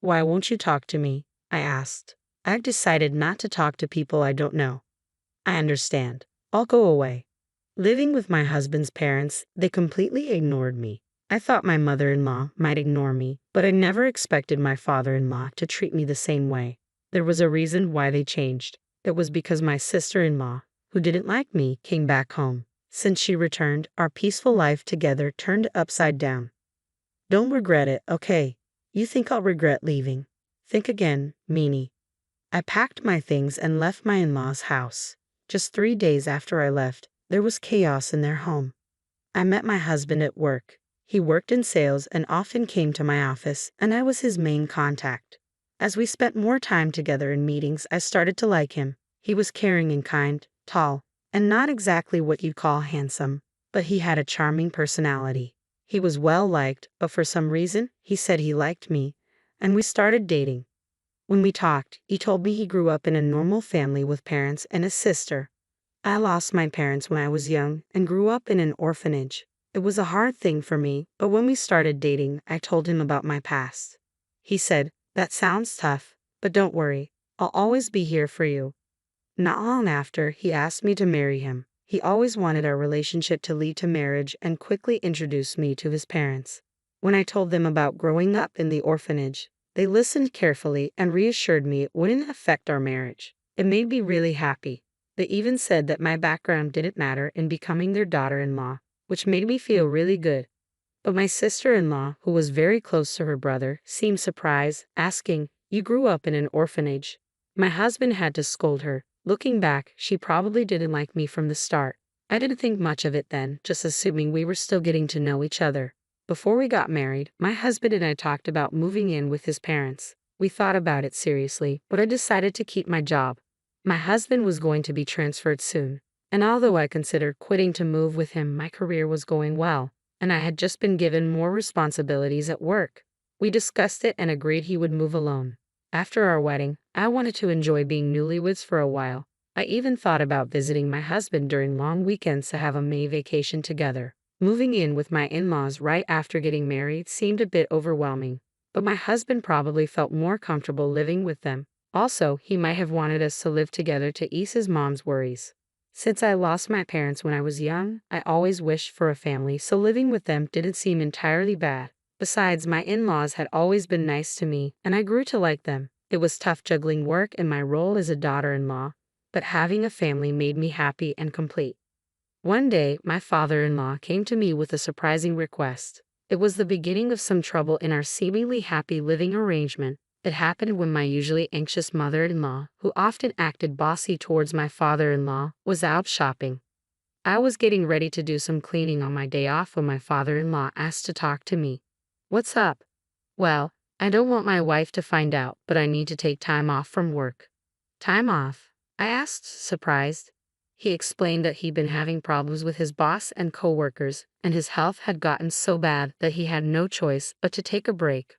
Why won't you talk to me? I asked. I've decided not to talk to people I don't know. I understand. I'll go away. Living with my husband's parents, they completely ignored me. I thought my mother-in-law might ignore me, but I never expected my father-in-law to treat me the same way. There was a reason why they changed. It was because my sister-in-law, who didn't like me, came back home. Since she returned, our peaceful life together turned upside down. Don't regret it, okay? You think I'll regret leaving? Think again, meanie. I packed my things and left my in-laws' house. Just 3 days after I left, there was chaos in their home. I met my husband at work. He worked in sales and often came to my office, and I was his main contact. As we spent more time together in meetings, I started to like him. He was caring and kind, tall, and not exactly what you'd call handsome, but he had a charming personality. He was well liked, but for some reason, he said he liked me, and we started dating. When we talked, he told me he grew up in a normal family with parents and a sister. I lost my parents when I was young and grew up in an orphanage. It was a hard thing for me, but when we started dating, I told him about my past. He said, "That sounds tough, but don't worry, I'll always be here for you." Not long after, he asked me to marry him. He always wanted our relationship to lead to marriage and quickly introduced me to his parents. When I told them about growing up in the orphanage, they listened carefully and reassured me it wouldn't affect our marriage. It made me really happy. They even said that my background didn't matter in becoming their daughter-in-law, which made me feel really good. But my sister-in-law, who was very close to her brother, seemed surprised, asking, "You grew up in an orphanage?" My husband had to scold her. Looking back, she probably didn't like me from the start. I didn't think much of it then, just assuming we were still getting to know each other. Before we got married, my husband and I talked about moving in with his parents. We thought about it seriously, but I decided to keep my job. My husband was going to be transferred soon, and although I considered quitting to move with him, my career was going well, and I had just been given more responsibilities at work. We discussed it and agreed he would move alone. After our wedding, I wanted to enjoy being newlyweds for a while. I even thought about visiting my husband during long weekends to have a May vacation together. Moving in with my in-laws right after getting married seemed a bit overwhelming, but my husband probably felt more comfortable living with them. Also, he might have wanted us to live together to ease his mom's worries. Since I lost my parents when I was young, I always wished for a family, so living with them didn't seem entirely bad. Besides, my in-laws had always been nice to me, and I grew to like them. It was tough juggling work and my role as a daughter-in-law, but having a family made me happy and complete. One day, my father-in-law came to me with a surprising request. It was the beginning of some trouble in our seemingly happy living arrangement. It happened when my usually anxious mother-in-law, who often acted bossy towards my father-in-law, was out shopping. I was getting ready to do some cleaning on my day off when my father-in-law asked to talk to me. "What's up?" "Well, I don't want my wife to find out, but I need to take time off from work." "Time off?" I asked, surprised. He explained that he'd been having problems with his boss and coworkers, and his health had gotten so bad that he had no choice but to take a break.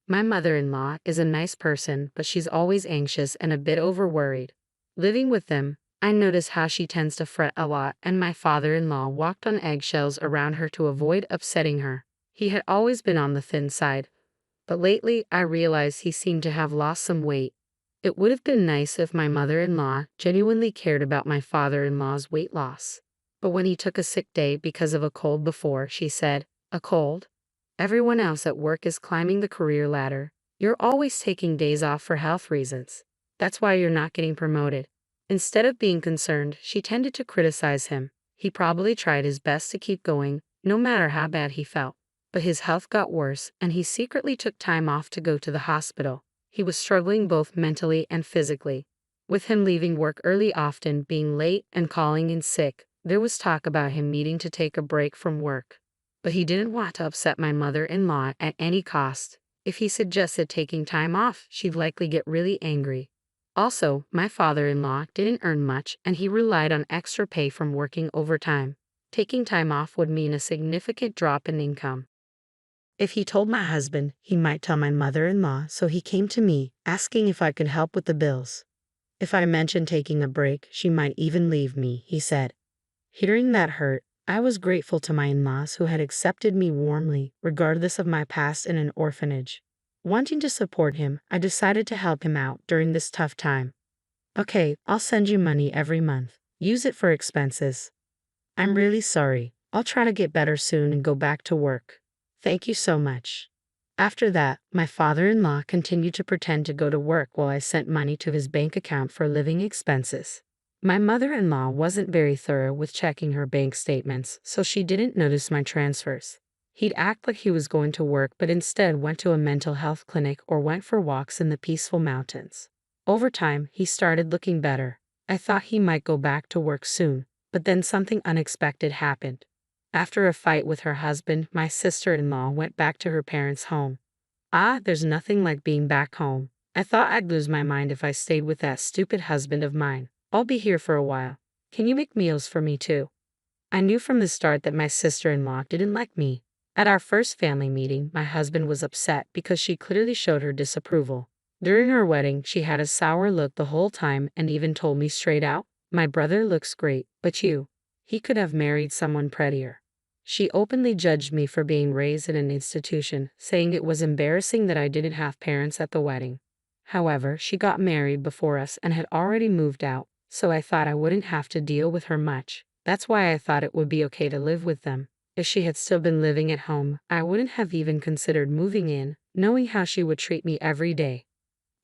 My mother-in-law is a nice person, but she's always anxious and a bit overworried. Living with them, I notice how she tends to fret a lot, and my father-in-law walked on eggshells around her to avoid upsetting her. He had always been on the thin side, but lately I realized he seemed to have lost some weight. It would have been nice if my mother-in-law genuinely cared about my father-in-law's weight loss. But when he took a sick day because of a cold before, she said, "A cold? Everyone else at work is climbing the career ladder. You're always taking days off for health reasons. That's why you're not getting promoted." Instead of being concerned, she tended to criticize him. He probably tried his best to keep going, no matter how bad he felt. But his health got worse, and he secretly took time off to go to the hospital. He was struggling both mentally and physically. With him leaving work early, often being late, and calling in sick, there was talk about him needing to take a break from work. But he didn't want to upset my mother-in-law at any cost. If he suggested taking time off, she'd likely get really angry. Also, my father-in-law didn't earn much, and he relied on extra pay from working overtime. Taking time off would mean a significant drop in income. If he told my husband, he might tell my mother-in-law, so he came to me, asking if I could help with the bills. If I mentioned taking a break, she might even leave me, he said. Hearing that hurt, I was grateful to my in-laws who had accepted me warmly, regardless of my past in an orphanage. Wanting to support him, I decided to help him out during this tough time. Okay, I'll send you money every month. Use it for expenses. I'm really sorry. I'll try to get better soon and go back to work. Thank you so much. After that, my father-in-law continued to pretend to go to work while I sent money to his bank account for living expenses. My mother-in-law wasn't very thorough with checking her bank statements, so she didn't notice my transfers. He'd act like he was going to work but instead went to a mental health clinic or went for walks in the peaceful mountains. Over time, he started looking better. I thought he might go back to work soon, but then something unexpected happened. After a fight with her husband, my sister-in-law went back to her parents' home. There's nothing like being back home. I thought I'd lose my mind if I stayed with that stupid husband of mine. I'll be here for a while. Can you make meals for me too? I knew from the start that my sister-in-law didn't like me. At our first family meeting, my husband was upset because she clearly showed her disapproval. During our wedding, she had a sour look the whole time and even told me straight out, "My brother looks great, but you. He could have married someone prettier." She openly judged me for being raised in an institution, saying it was embarrassing that I didn't have parents at the wedding. However, she got married before us and had already moved out, so I thought I wouldn't have to deal with her much. That's why I thought it would be okay to live with them. If she had still been living at home, I wouldn't have even considered moving in, knowing how she would treat me every day.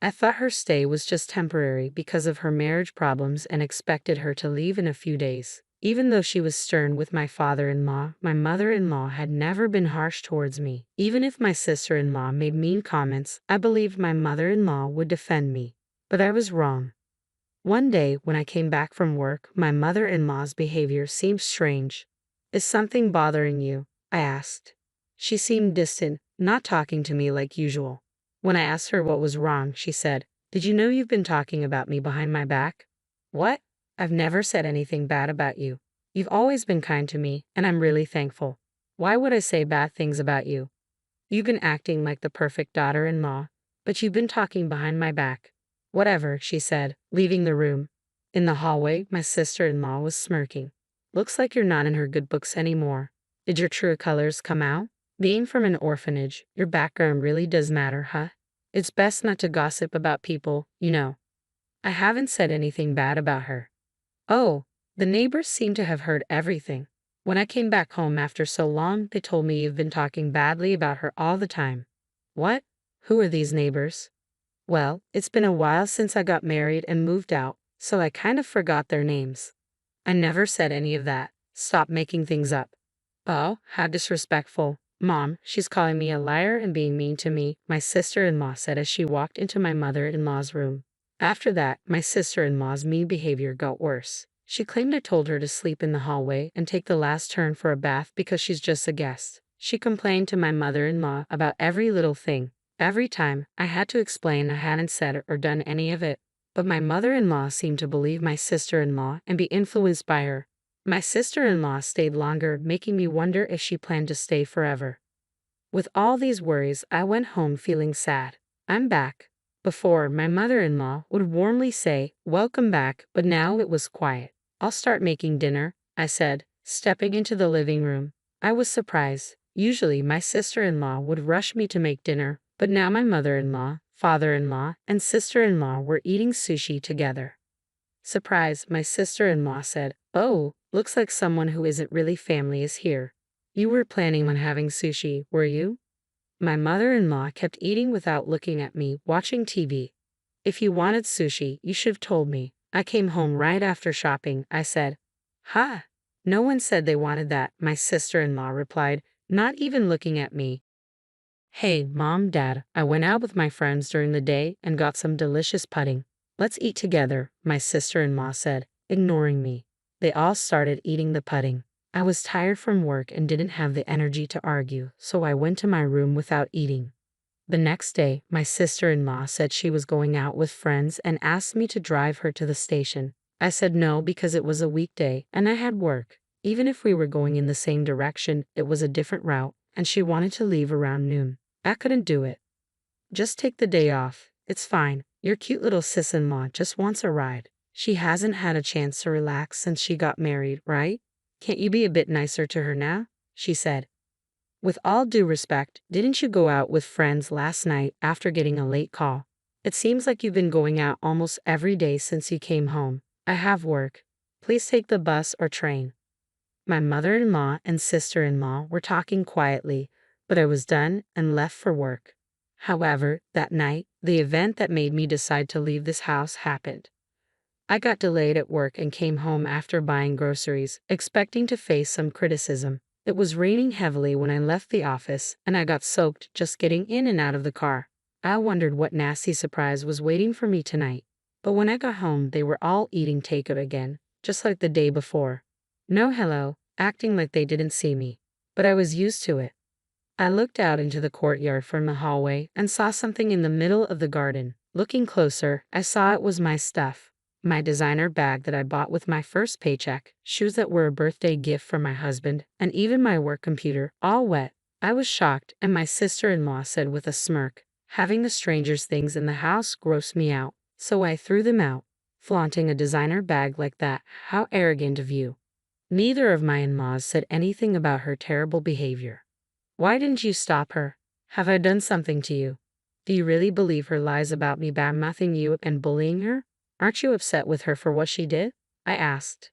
I thought her stay was just temporary because of her marriage problems and expected her to leave in a few days. Even though she was stern with my father-in-law, my mother-in-law had never been harsh towards me. Even if my sister-in-law made mean comments, I believed my mother-in-law would defend me. But I was wrong. One day, when I came back from work, my mother-in-law's behavior seemed strange. "Is something bothering you?" I asked. She seemed distant, not talking to me like usual. When I asked her what was wrong, she said, "Did you know you've been talking about me behind my back?" "What? I've never said anything bad about you. You've always been kind to me, and I'm really thankful. Why would I say bad things about you? You've been acting like the perfect daughter-in-law, but you've been talking behind my back." "Whatever," she said, leaving the room. In the hallway, my sister-in-law was smirking. "Looks like you're not in her good books anymore. Did your true colors come out? Being from an orphanage, your background really does matter, huh? It's best not to gossip about people, you know." I haven't said anything bad about her. Oh, the neighbors seem to have heard everything. When I came back home after so long, they told me you've been talking badly about her all the time. What? Who are these neighbors? Well, it's been a while since I got married and moved out, so I kind of forgot their names. I never said any of that. Stop making things up. Oh, how disrespectful. Mom, she's calling me a liar and being mean to me, my sister-in-law said as she walked into my mother-in-law's room. After that, my sister-in-law's mean behavior got worse. She claimed I told her to sleep in the hallway and take the last turn for a bath because she's just a guest. She complained to my mother-in-law about every little thing. Every time, I had to explain I hadn't said or done any of it. But my mother-in-law seemed to believe my sister-in-law and be influenced by her. My sister-in-law stayed longer, making me wonder if she planned to stay forever. With all these worries, I went home feeling sad. I'm back. Before, my mother-in-law would warmly say, "Welcome back," but now it was quiet. "I'll start making dinner," I said, stepping into the living room. I was surprised. Usually, my sister-in-law would rush me to make dinner, but now my mother-in-law, father-in-law, and sister-in-law were eating sushi together. Surprised, my sister-in-law said, "Oh, looks like someone who isn't really family is here. You were planning on having sushi, were you?" My mother-in-law kept eating without looking at me, watching TV. "If you wanted sushi, you should have told me. I came home right after shopping," I said. "Ha! No one said they wanted that," my sister-in-law replied, not even looking at me. "Hey, Mom, Dad, I went out with my friends during the day and got some delicious pudding. Let's eat together," my sister-in-law said, ignoring me. They all started eating the pudding. I was tired from work and didn't have the energy to argue, so I went to my room without eating. The next day, my sister-in-law said she was going out with friends and asked me to drive her to the station. I said no because it was a weekday and I had work. Even if we were going in the same direction, it was a different route, and she wanted to leave around noon. I couldn't do it. "Just take the day off. It's fine. Your cute little sis-in-law just wants a ride. She hasn't had a chance to relax since she got married, right? Can't you be a bit nicer to her now?" she said. With all due respect, didn't you go out with friends last night after getting a late call? It seems like you've been going out almost every day since you came home. I have work. Please take the bus or train. My mother-in-law and sister-in-law were talking quietly, but I was done and left for work. However, that night, the event that made me decide to leave this house happened. I got delayed at work and came home after buying groceries, expecting to face some criticism. It was raining heavily when I left the office, and I got soaked just getting in and out of the car. I wondered what nasty surprise was waiting for me tonight. But when I got home, they were all eating takeout again, just like the day before. No hello, acting like they didn't see me. But I was used to it. I looked out into the courtyard from the hallway and saw something in the middle of the garden. Looking closer, I saw it was my stuff. My designer bag that I bought with my first paycheck, shoes that were a birthday gift from my husband, and even my work computer, all wet. I was shocked, and my sister-in-law said with a smirk, "Having the strangers' things in the house grossed me out, so I threw them out." Flaunting a designer bag like that, how arrogant of you. Neither of my in-laws said anything about her terrible behavior. Why didn't you stop her? Have I done something to you? Do you really believe her lies about me badmouthing you and bullying her? Aren't you upset with her for what she did? I asked.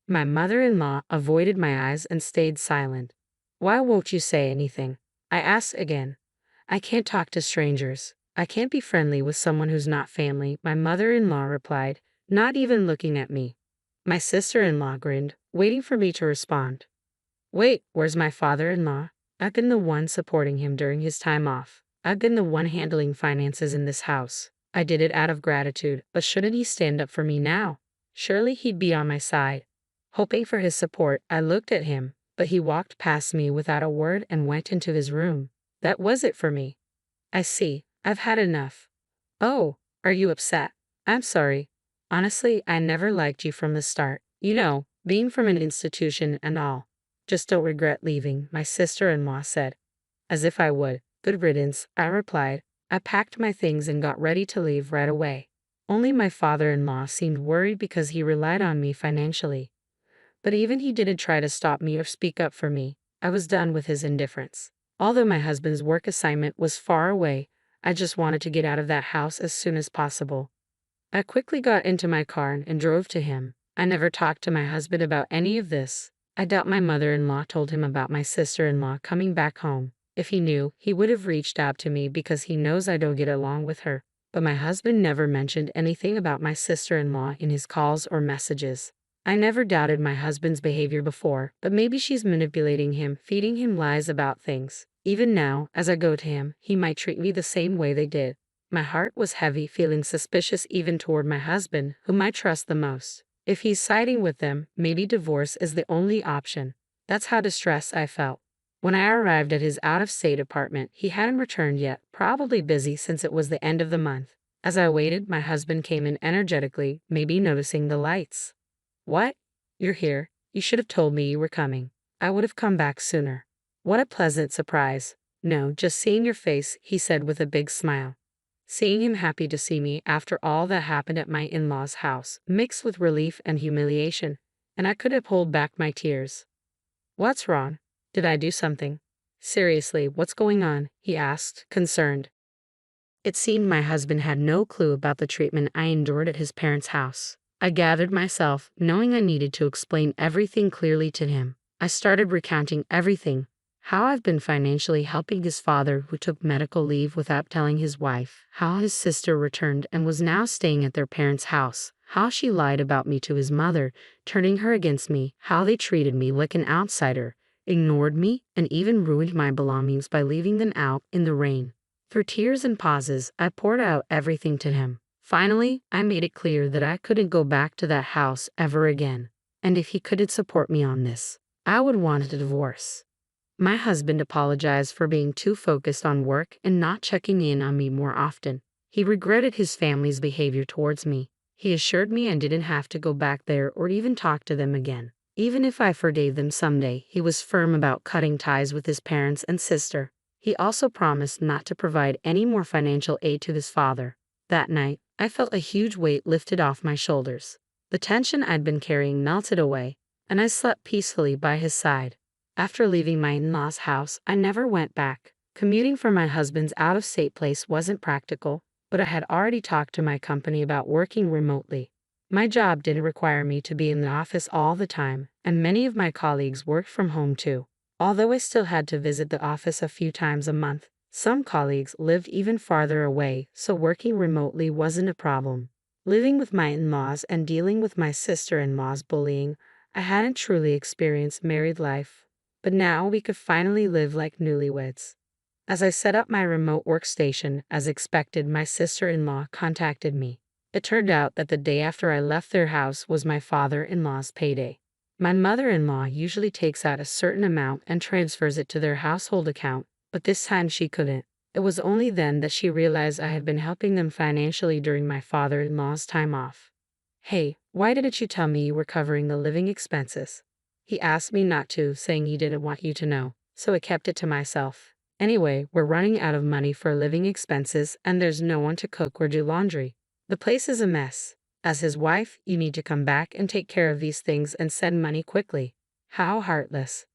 My mother-in-law avoided my eyes and stayed silent. Why won't you say anything? I asked again. I can't talk to strangers. I can't be friendly with someone who's not family, my mother-in-law replied, not even looking at me. My sister-in-law grinned, waiting for me to respond. Wait, where's my father-in-law? I've been the one supporting him during his time off. I've been the one handling finances in this house. I did it out of gratitude, but shouldn't he stand up for me now? Surely he'd be on my side. Hoping for his support, I looked at him, but he walked past me without a word and went into his room. That was it for me. I see. I've had enough. Oh, are you upset? I'm sorry. Honestly, I never liked you from the start. You know, being from an institution and all. Just don't regret leaving, my sister-in-law said. As if I would. Good riddance, I replied. I packed my things and got ready to leave right away. Only my father-in-law seemed worried because he relied on me financially. But even he didn't try to stop me or speak up for me. I was done with his indifference. Although my husband's work assignment was far away, I just wanted to get out of that house as soon as possible. I quickly got into my car and drove to him. I never talked to my husband about any of this. I doubt my mother-in-law told him about my sister-in-law coming back home. If he knew, he would have reached out to me because he knows I don't get along with her. But my husband never mentioned anything about my sister-in-law in his calls or messages. I never doubted my husband's behavior before, but maybe she's manipulating him, feeding him lies about things. Even now, as I go to him, he might treat me the same way they did. My heart was heavy, feeling suspicious even toward my husband, whom I trust the most. If he's siding with them, maybe divorce is the only option. That's how distressed I felt. When I arrived at his out-of-state apartment, he hadn't returned yet, probably busy since it was the end of the month. As I waited, my husband came in energetically, maybe noticing the lights. What? You're here. You should have told me you were coming. I would have come back sooner. What a pleasant surprise. No, just seeing your face, he said with a big smile. Seeing him happy to see me after all that happened at my in-laws' house, mixed with relief and humiliation, and I couldn't hold back my tears. What's wrong? Did I do something? Seriously, what's going on? He asked, concerned. It seemed my husband had no clue about the treatment I endured at his parents' house. I gathered myself, knowing I needed to explain everything clearly to him. I started recounting everything. How I've been financially helping his father who took medical leave without telling his wife. How his sister returned and was now staying at their parents' house. How she lied about me to his mother, turning her against me. How they treated me like an outsider, ignored me, and even ruined my belongings by leaving them out in the rain. Through tears and pauses, I poured out everything to him. Finally, I made it clear that I couldn't go back to that house ever again. And if he couldn't support me on this, I would want a divorce. My husband apologized for being too focused on work and not checking in on me more often. He regretted his family's behavior towards me. He assured me I didn't have to go back there or even talk to them again. Even if I forgave them someday, he was firm about cutting ties with his parents and sister. He also promised not to provide any more financial aid to his father. That night, I felt a huge weight lifted off my shoulders. The tension I'd been carrying melted away, and I slept peacefully by his side. After leaving my in-laws' house, I never went back. Commuting from my husband's out-of-state place wasn't practical, but I had already talked to my company about working remotely. My job didn't require me to be in the office all the time, and many of my colleagues worked from home too. Although I still had to visit the office a few times a month, some colleagues lived even farther away, so working remotely wasn't a problem. Living with my in-laws and dealing with my sister-in-law's bullying, I hadn't truly experienced married life. But now we could finally live like newlyweds. As I set up my remote workstation, as expected, my sister-in-law contacted me. It turned out that the day after I left their house was my father-in-law's payday. My mother-in-law usually takes out a certain amount and transfers it to their household account, but this time she couldn't. It was only then that she realized I had been helping them financially during my father-in-law's time off. "Hey, why didn't you tell me you were covering the living expenses?" He asked me not to, saying he didn't want you to know, so I kept it to myself. Anyway, we're running out of money for living expenses, and there's no one to cook or do laundry. The place is a mess. As his wife, you need to come back and take care of these things and send money quickly. How heartless.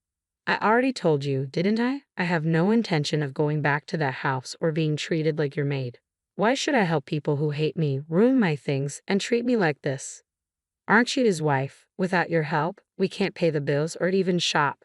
I already told you, didn't I? I have no intention of going back to that house or being treated like your maid. Why should I help people who hate me, ruin my things, and treat me like this? Aren't you his wife? Without your help, we can't pay the bills or even shop.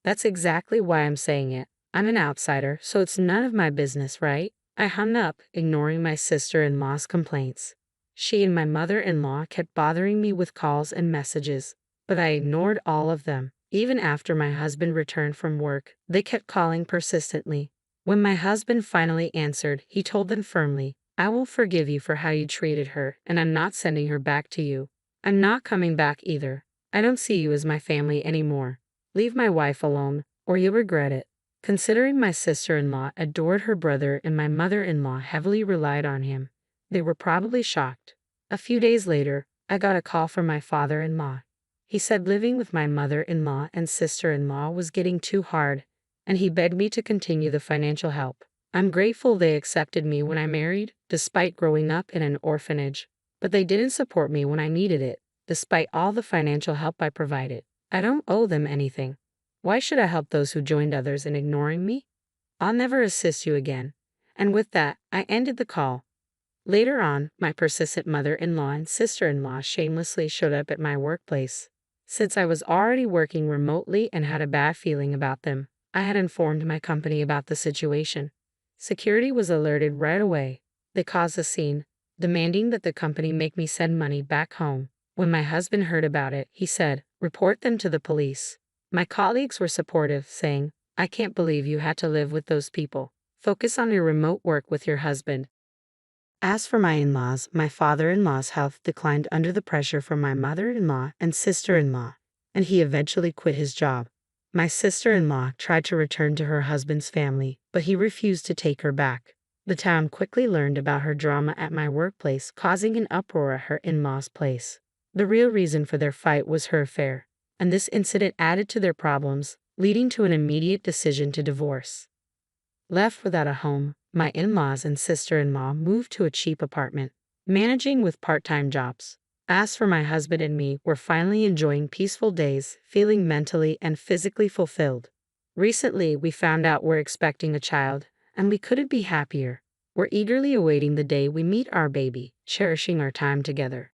That's exactly why I'm saying it. I'm an outsider, so it's none of my business, right? I hung up, ignoring my sister-in-law's complaints. She and my mother-in-law kept bothering me with calls and messages, but I ignored all of them. Even after my husband returned from work, they kept calling persistently. When my husband finally answered, he told them firmly, "I will forgive you for how you treated her, and I'm not sending her back to you. I'm not coming back either. I don't see you as my family anymore. Leave my wife alone, or you'll regret it." Considering my sister-in-law adored her brother and my mother-in-law heavily relied on him, they were probably shocked. A few days later, I got a call from my father-in-law. He said living with my mother-in-law and sister-in-law was getting too hard, and he begged me to continue the financial help. I'm grateful they accepted me when I married, despite growing up in an orphanage, but they didn't support me when I needed it, despite all the financial help I provided. I don't owe them anything. Why should I help those who joined others in ignoring me? I'll never assist you again. And with that, I ended the call. Later on, my persistent mother-in-law and sister-in-law shamelessly showed up at my workplace. Since I was already working remotely and had a bad feeling about them, I had informed my company about the situation. Security was alerted right away. They caused a scene, demanding that the company make me send money back home. When my husband heard about it, he said, "Report them to the police." My colleagues were supportive, saying, "I can't believe you had to live with those people. Focus on your remote work with your husband." As for my in-laws, my father-in-law's health declined under the pressure from my mother-in-law and sister-in-law, and he eventually quit his job. My sister-in-law tried to return to her husband's family, but he refused to take her back. The town quickly learned about her drama at my workplace, causing an uproar at her in-law's place. The real reason for their fight was her affair, and this incident added to their problems, leading to an immediate decision to divorce. Left without a home, my in-laws and sister-in-law moved to a cheap apartment, managing with part-time jobs. As for my husband and me, we're finally enjoying peaceful days, feeling mentally and physically fulfilled. Recently, we found out we're expecting a child, and we couldn't be happier. We're eagerly awaiting the day we meet our baby, cherishing our time together.